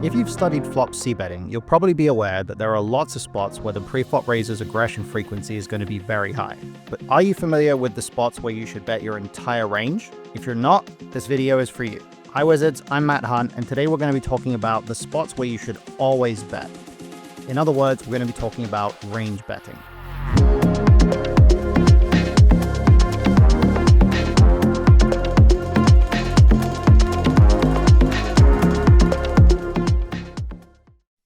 If you've studied flop c-betting, you'll probably be aware that there are lots of spots where the pre-flop raiser's aggression frequency is going to be very high. But are you familiar with the spots where you should bet your entire range? If you're not, this video is for you. Hi Wizards, I'm Matt Hunt, and today we're going to be talking about the spots where you should always bet. In other words, we're going to be talking about range betting.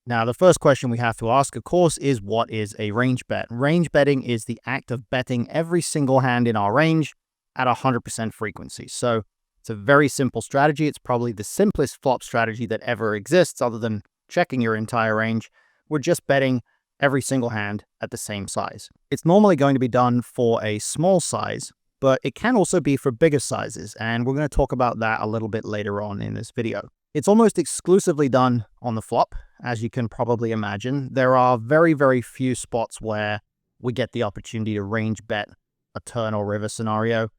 Now, the first question we have to ask, of course, is what is a range bet? Range betting is the act of betting every single hand in our range at 100% frequency. So it's a very simple strategy. It's probably the simplest flop strategy that ever exists other than checking your entire range. We're just betting every single hand at the same size. It's normally going to be done for a small size, but it can also be for bigger sizes. And we're going to talk about that a little bit later on in this video. It's almost exclusively done on the flop, as you can probably imagine. There are very, very few spots where we get the opportunity to range bet a turn or river scenario.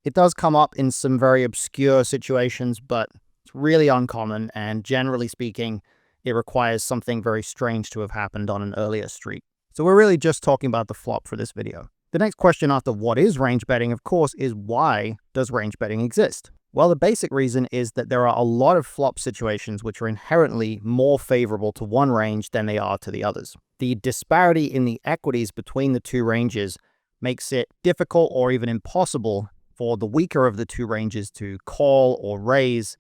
It does come up in some very obscure situations, but it's really uncommon, and generally speaking, it requires something very strange to have happened on an earlier street. So we're really just talking about the flop for this video. The next question after what is range betting, of course, is why does range betting exist? Well, the basic reason is that there are a lot of flop situations which are inherently more favorable to one range than they are to the others. The disparity in the equities between the two ranges makes it difficult or even impossible for the weaker of the two ranges to call or raise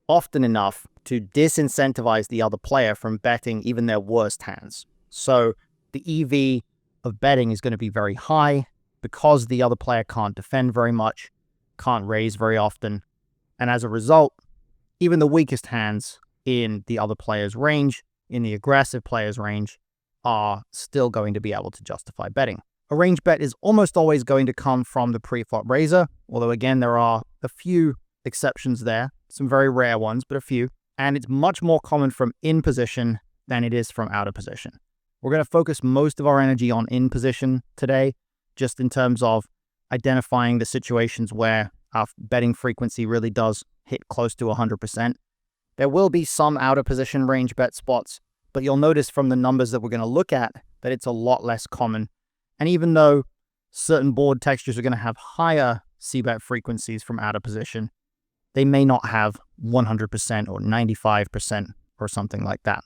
often enough to disincentivize the other player from betting even their worst hands. So the EV of betting is going to be very high because the other player can't defend very much, can't raise very often. And as a result, even the weakest hands in the other player's range, in the aggressive player's range, are still going to be able to justify betting. A range bet is almost always going to come from the pre-flop raiser, although again, there are a few exceptions there, some very rare ones, but a few. And it's much more common from in position than it is from out of position. We're going to focus most of our energy on in position today, just in terms of identifying the situations where our betting frequency really does hit close to 100%. There will be some out of position range bet spots, but you'll notice from the numbers that we're going to look at that it's a lot less common. And even though certain board textures are going to have higher c-bet frequencies from out of position, they may not have 100% or 95% or something like that.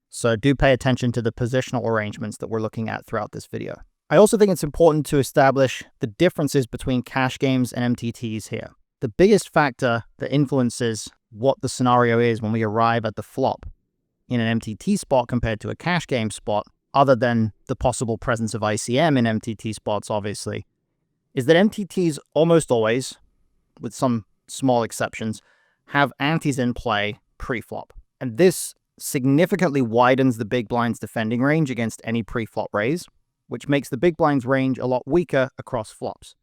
So do pay attention to the positional arrangements that we're looking at throughout this video. I also think it's important to establish the differences between cash games and MTTs here. The biggest factor that influences what the scenario is when we arrive at the flop in an MTT spot compared to a cash game spot, other than the possible presence of ICM in MTT spots, obviously, is that MTTs almost always, with some small exceptions, have antes in play pre-flop. And this significantly widens the big blind's defending range against any pre-flop raise, which makes the big blind's range a lot weaker across flops.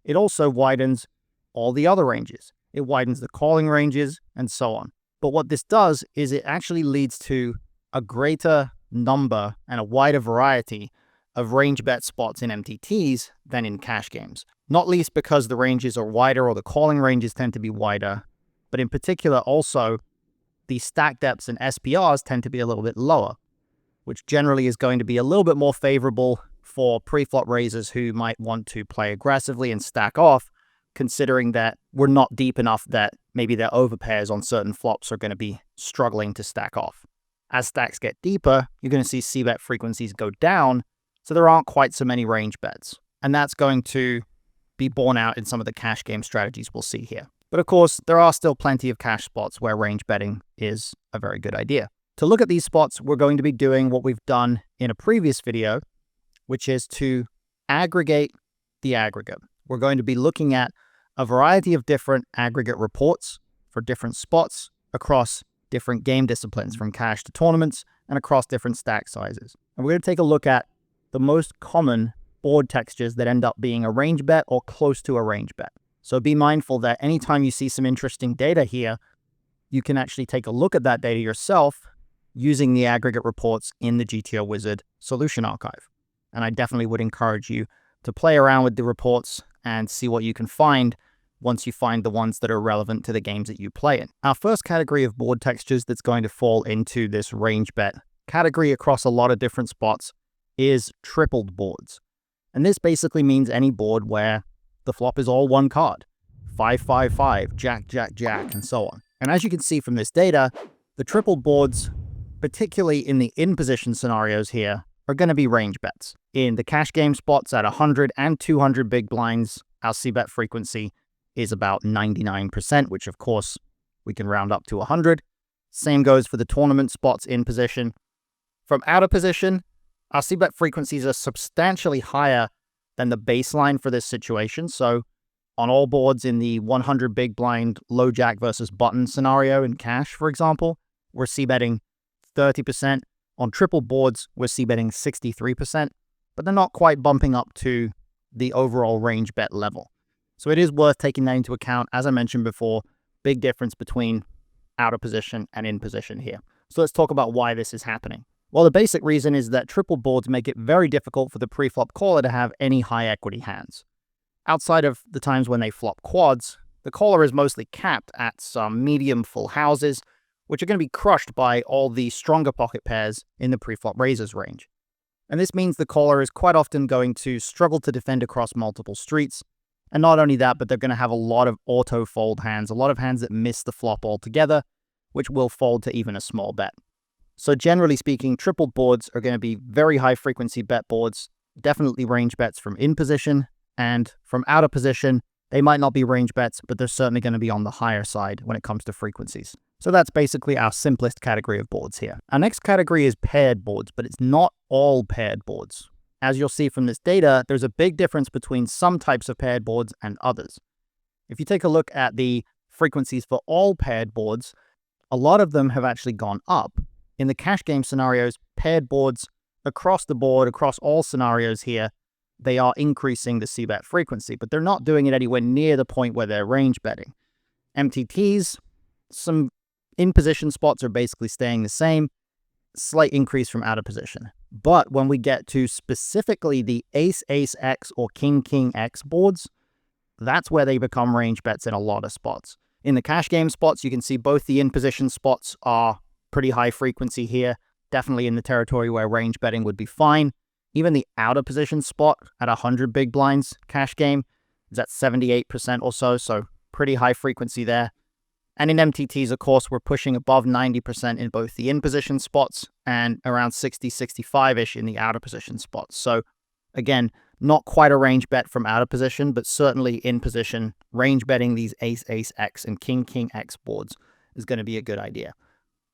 It also widens all the other ranges. It widens the calling ranges and so on. But what this does is it actually leads to a greater number and a wider variety of range bet spots in MTTs than in cash games. Not least because the ranges are wider or the calling ranges tend to be wider, but in particular also the stack depths and SPRs tend to be a little bit lower, which generally is going to be a little bit more favorable for pre-flop raisers who might want to play aggressively and stack off, considering that we're not deep enough that maybe their overpairs on certain flops are going to be struggling to stack off. As stacks get deeper, you're going to see c-bet frequencies go down, so there aren't quite so many range bets. And that's going to be borne out in some of the cash game strategies we'll see here. But of course, there are still plenty of cash spots where range betting is a very good idea. To look at these spots, we're going to be doing what we've done in a previous video, which is to aggregate the aggregate. We're going to be looking at a variety of different aggregate reports for different spots across different game disciplines, from cash to tournaments and across different stack sizes. And we're going to take a look at the most common board textures that end up being a range bet or close to a range bet. So be mindful that anytime you see some interesting data here, you can actually take a look at that data yourself using the aggregate reports in the GTO Wizard solution archive. And I definitely would encourage you to play around with the reports and see what you can find once you find the ones that are relevant to the games that you play in. Our first category of board textures that's going to fall into this range bet category across a lot of different spots is tripled boards. And this basically means any board where the flop is all one card. 5-5-5, Jack, Jack, Jack, and so on. And as you can see from this data, the tripled boards, particularly in the in-position scenarios here, are going to be range bets. In the cash game spots at 100 and 200 big blinds, our c-bet frequency is about 99%, which of course we can round up to 100. Same goes for the tournament spots in position. From out of position, our c-bet frequencies are substantially higher than the baseline for this situation. So on all boards in the 100 big blind low jack versus button scenario in cash, for example, we're c-betting 30%. On triple boards, we're c-betting 63%, but they're not quite bumping up to the overall range bet level. So it is worth taking that into account. As I mentioned before, big difference between out of position and in position here. So let's talk about why this is happening. Well, the basic reason is that triple boards make it very difficult for the pre-flop caller to have any high equity hands. Outside of the times when they flop quads, the caller is mostly capped at some medium full houses, which are going to be crushed by all the stronger pocket pairs in the pre-flop raisers range. And this means the caller is quite often going to struggle to defend across multiple streets. And not only that, but they're going to have a lot of auto-fold hands, a lot of hands that miss the flop altogether, which will fold to even a small bet. So generally speaking, tripled boards are going to be very high frequency bet boards, definitely range bets from in position, and from out of position, they might not be range bets, but they're certainly going to be on the higher side when it comes to frequencies. So that's basically our simplest category of boards here. Our next category is paired boards, but it's not all paired boards. As you'll see from this data, there's a big difference between some types of paired boards and others. If you take a look at the frequencies for all paired boards, a lot of them have actually gone up. In the cash game scenarios, paired boards across the board, across all scenarios here, they are increasing the c-bet frequency, but they're not doing it anywhere near the point where they're range betting. MTTs, some in-position spots are basically staying the same, slight increase from out of position. But when we get to specifically the Ace-Ace-X or King-King-X boards, that's where they become range bets in a lot of spots. In the cash game spots, you can see both the in-position spots are pretty high frequency here, definitely in the territory where range betting would be fine. Even the out-of-position spot at 100 big blinds cash game is at 78% or so, so pretty high frequency there. And in MTTs, of course, we're pushing above 90% in both the in-position spots and around 60-65-ish in the out-of-position spots. So again, not quite a range bet from out of position, but certainly in position, range betting these Ace-Ace-X and King-King-X boards is going to be a good idea.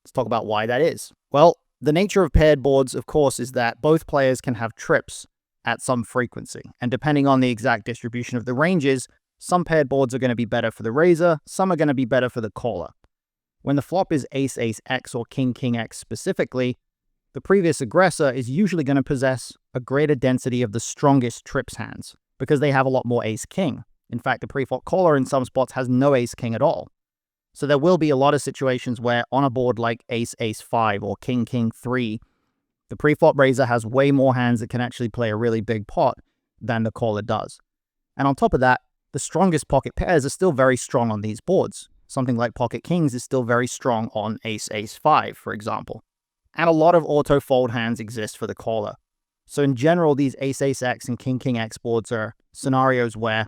Let's talk about why that is. Well, the nature of paired boards, of course, is that both players can have trips at some frequency. And depending on the exact distribution of the ranges, some paired boards are going to be better for the raiser, some are going to be better for the caller. When the flop is Ace-Ace-X or King-King-X specifically, the previous aggressor is usually going to possess a greater density of the strongest trips hands because they have a lot more Ace-King. In fact, the pre-flop caller in some spots has no Ace-King at all. So there will be a lot of situations where on a board like Ace-Ace-5 or King-King-3, the pre-flop raiser has way more hands that can actually play a really big pot than the caller does. And on top of that, the strongest pocket pairs are still very strong on these boards. Something like pocket kings is still very strong on Ace-Ace-5, for example. And a lot of auto-fold hands exist for the caller. So in general, these Ace-Ace-X and King-King-X boards are scenarios where,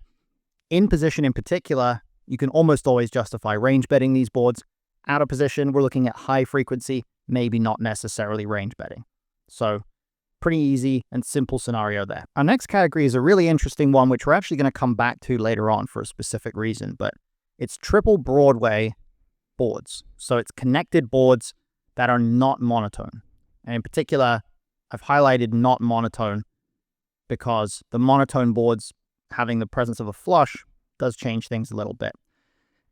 in position in particular, you can almost always justify range betting these boards. Out of position, we're looking at high frequency, maybe not necessarily range betting. So pretty easy and simple scenario there. Our next category is a really interesting one, which we're actually going to come back to later on for a specific reason, but it's Triple-Broadway boards. So it's connected boards that are not monotone. And in particular, I've highlighted not monotone because the monotone boards having the presence of a flush does change things a little bit.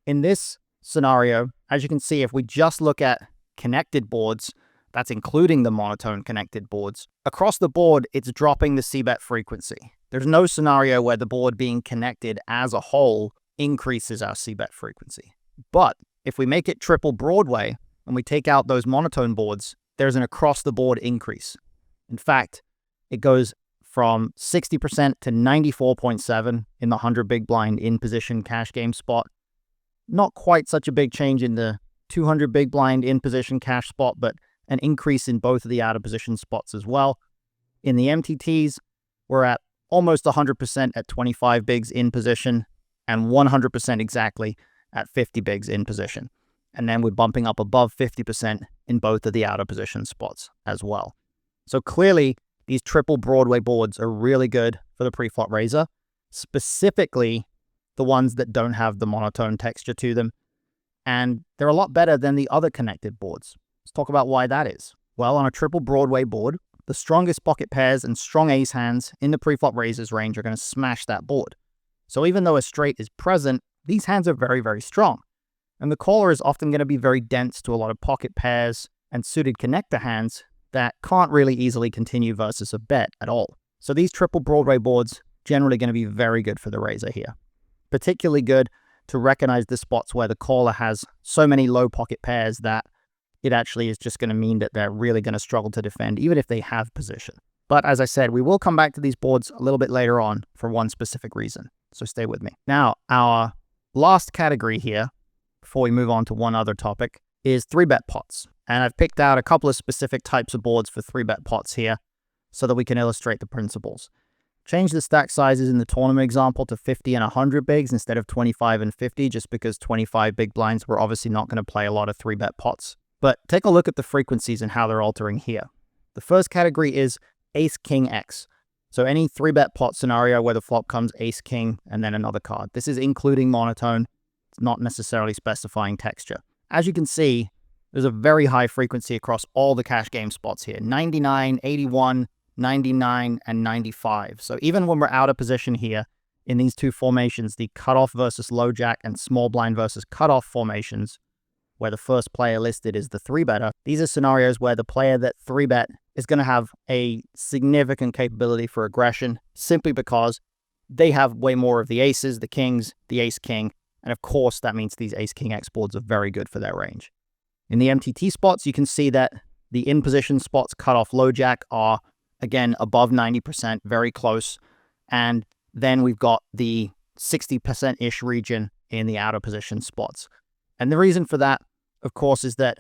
In this scenario, as you can see, if we just look at connected boards, that's including the monotone connected boards, across the board, it's dropping the c-bet frequency. There's no scenario where the board being connected as a whole increases our c-bet frequency. But if we make it Triple-Broadway and we take out those monotone boards, there's an across-the-board increase. In fact, it goes from 60% to 94.7 in the 100 big blind in position cash game spot. Not quite such a big change in the 200 big blind in position cash spot, but an increase in both of the out of position spots as well. In the MTTs, we're at almost 100% at 25 bigs in position and 100% exactly at 50 bigs in position. And then we're bumping up above 50% in both of the out of position spots as well. So clearly, these Triple-Broadway boards are really good for the pre-flop raiser, specifically the ones that don't have the monotone texture to them. And they're a lot better than the other connected boards. Let's talk about why that is. Well, on a Triple-Broadway board, the strongest pocket pairs and strong ace hands in the pre-flop raisers range are going to smash that board. So even though a straight is present, these hands are very, very strong. And the caller is often going to be very dense to a lot of pocket pairs and suited connector hands that can't really easily continue versus a bet at all. So these Triple-Broadway boards generally going to be very good for the raiser here. Particularly good to recognize the spots where the caller has so many low pocket pairs that it actually is just going to mean that they're really going to struggle to defend, even if they have position. But as I said, we will come back to these boards a little bit later on for one specific reason. So stay with me. Now, our last category here, before we move on to one other topic, is 3-bet pots. And I've picked out a couple of specific types of boards for 3-bet pots here so that we can illustrate the principles. Change the stack sizes in the tournament example to 50 and 100 bigs instead of 25 and 50, just because 25 big blinds were obviously not going to play a lot of 3-bet pots. But take a look at the frequencies and how they're altering here. The first category is Ace-King X. So any 3-bet pot scenario where the flop comes Ace-King and then another card. This is including monotone. It's not necessarily specifying texture. As you can see, there's a very high frequency across all the cash game spots here. 99, 81, 99, and 95. So even when we're out of position here in these two formations, the cutoff versus low jack and small blind versus cutoff formations, where the first player listed is the 3-better, these are scenarios where the player that 3-bet is going to have a significant capability for aggression simply because they have way more of the aces, the kings, the ace-king, and of course that means these Ace-King X boards are very good for their range. In the MTT spots, you can see that the in-position spots cutoff low jack are again above 90%, very close, and then we've got the 60%-ish region in the out of position spots. And the reason for that, of course, is that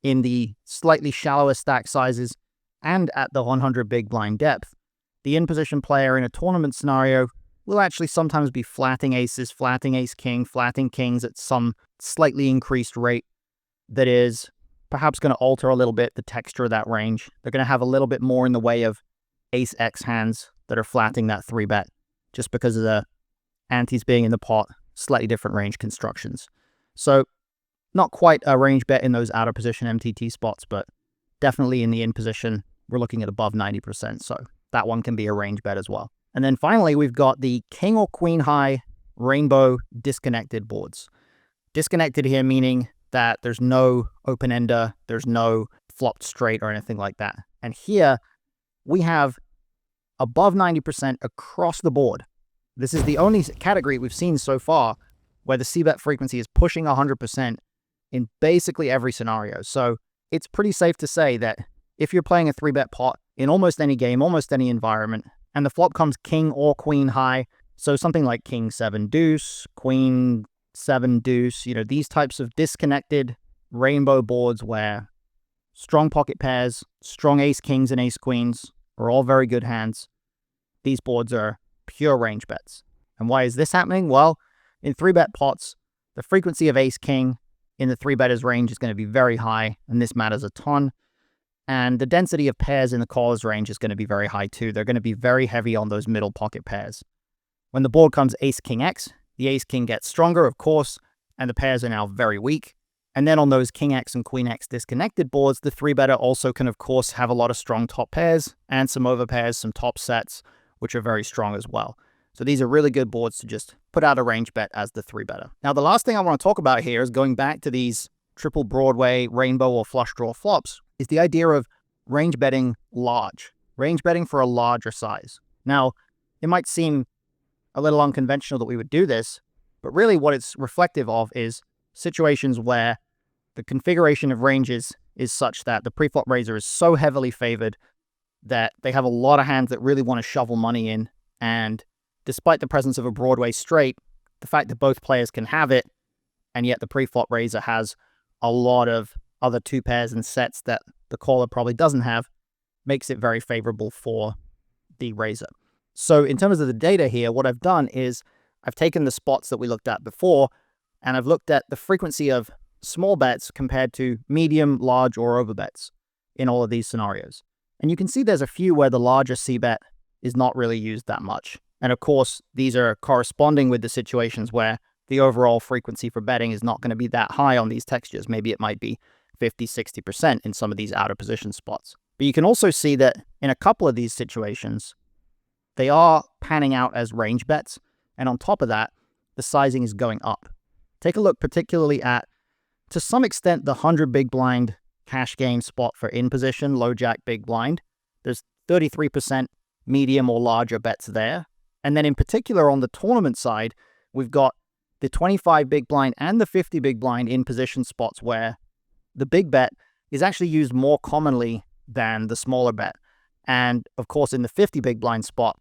in the slightly shallower stack sizes and at the 100 big blind depth, the in-position player in a tournament scenario will actually sometimes be flatting aces, flatting ace-king, flatting kings at some slightly increased rate that is perhaps going to alter a little bit the texture of that range. They're going to have a little bit more in the way of ace-X hands that are flatting that 3-bet just because of the antes being in the pot, slightly different range constructions. So not quite a range bet in those out of position MTT spots, but definitely in the in position, we're looking at above 90%. So that one can be a range bet as well. And then finally, we've got the king or queen high rainbow disconnected boards. Disconnected here meaning that there's no open-ender, there's no flopped straight or anything like that. And here we have above 90% across the board. This is the only category we've seen so far where the c-bet frequency is pushing 100% in basically every scenario. So it's pretty safe to say that if you're playing a 3-bet pot in almost any game, almost any environment, and the flop comes king or queen high, so something like king 7 deuce, queen 7 deuce, these types of disconnected rainbow boards where strong pocket pairs, strong ace kings and ace queens are all very good hands. These boards are pure range bets. And why is this happening? Well, in 3-bet pots, the frequency of ace king in the 3-betters range is going to be very high, and this matters a ton. And the density of pairs in the caller's range is going to be very high too. They're going to be very heavy on those middle pocket pairs. When the board comes ace-king X, the ace-king gets stronger, of course, and the pairs are now very weak. And then on those king X and queen X disconnected boards, the 3-better also can, of course, have a lot of strong top pairs and some overpairs, some top sets, which are very strong as well. So these are really good boards to just put out a range bet as the 3-better. Now, the last thing I want to talk about here is going back to these Triple-Broadway, rainbow, or flush draw flops, is the idea of range betting large. Range betting for a larger size. Now, it might seem a little unconventional that we would do this, but really what it's reflective of is situations where the configuration of ranges is such that the preflop raiser is so heavily favored that they have a lot of hands that really want to shovel money in, and despite the presence of a Broadway straight, the fact that both players can have it, and yet the pre-flop raiser has a lot of other two pairs and sets that the caller probably doesn't have, makes it very favorable for the raiser. So in terms of the data here, what I've done is I've taken the spots that we looked at before, and I've looked at the frequency of small bets compared to medium, large, or over bets in all of these scenarios. And you can see there's a few where the larger c-bet is not really used that much. And of course, these are corresponding with the situations where the overall frequency for betting is not going to be that high on these textures. Maybe it might be 50, 60% in some of these out of position spots. But you can also see that in a couple of these situations, they are panning out as range bets. And on top of that, the sizing is going up. Take a look particularly at, to some extent, the 100 big blind cash game spot for in position, low jack big blind. There's 33% medium or larger bets there. And then in particular on the tournament side, we've got the 25 big blind and the 50 big blind in position spots where the big bet is actually used more commonly than the smaller bet. And of course, in the 50 big blind spot,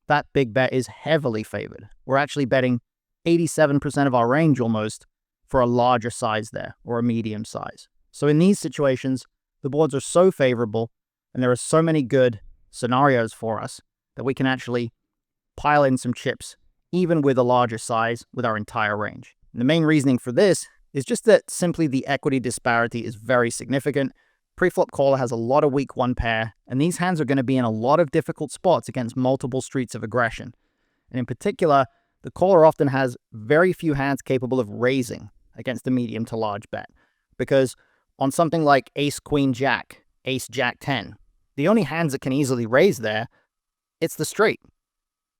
that big bet is heavily favored. We're actually betting 87% of our range almost for a larger size there, or a medium size. So in these situations, the boards are so favorable and there are so many good scenarios for us that we can actually pile in some chips, even with a larger size, with our entire range. And the main reasoning for this is just that simply the equity disparity is very significant. Preflop caller has a lot of weak one pair, and these hands are going to be in a lot of difficult spots against multiple streets of aggression. And in particular, the caller often has very few hands capable of raising against a medium to large bet, because on something like ace, queen, jack, ace, jack, 10, the only hands that can easily raise there, it's the straight.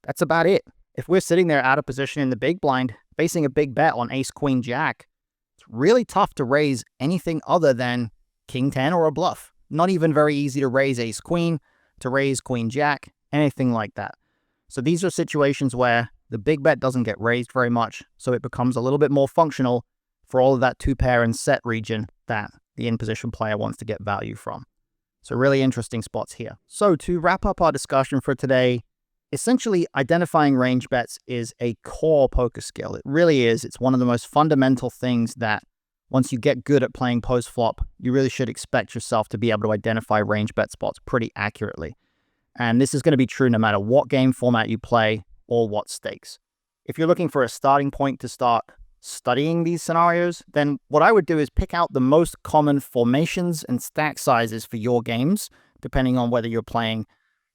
That's about it. If we're sitting there out of position in the big blind, facing a big bet on ace, queen, jack, it's really tough to raise anything other than king 10 or a bluff. Not even very easy to raise ace, queen, to raise queen, jack, anything like that. So these are situations where the big bet doesn't get raised very much, so it becomes a little bit more functional for all of that two pair and set region that the in-position player wants to get value from. So really interesting spots here. So to wrap up our discussion for today, essentially identifying range bets is a core poker skill. It really is. It's one of the most fundamental things that once you get good at playing post-flop, you really should expect yourself to be able to identify range bet spots pretty accurately. And this is going to be true no matter what game format you play or what stakes. If you're looking for a starting point to start studying these scenarios, then what I would do is pick out the most common formations and stack sizes for your games, depending on whether you're playing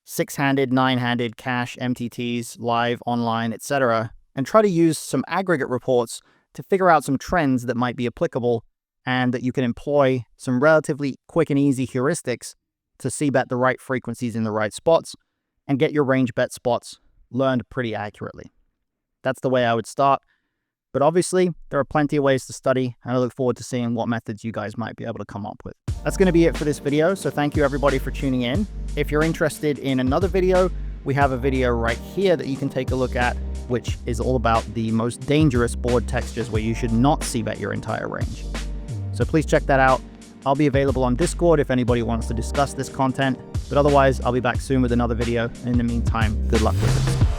6-handed, 9-handed, cash, MTTs, live, online, etc., and try to use some aggregate reports to figure out some trends that might be applicable and that you can employ some relatively quick and easy heuristics to c-bet the right frequencies in the right spots and get your range bet spots learned pretty accurately. That's the way I would start. But obviously, there are plenty of ways to study, and I look forward to seeing what methods you guys might be able to come up with. That's going to be it for this video, so thank you everybody for tuning in. If you're interested in another video, we have a video right here that you can take a look at, which is all about the most dangerous board textures where you should not c-bet your entire range. So please check that out. I'll be available on Discord if anybody wants to discuss this content, but otherwise I'll be back soon with another video. In the meantime, good luck with it.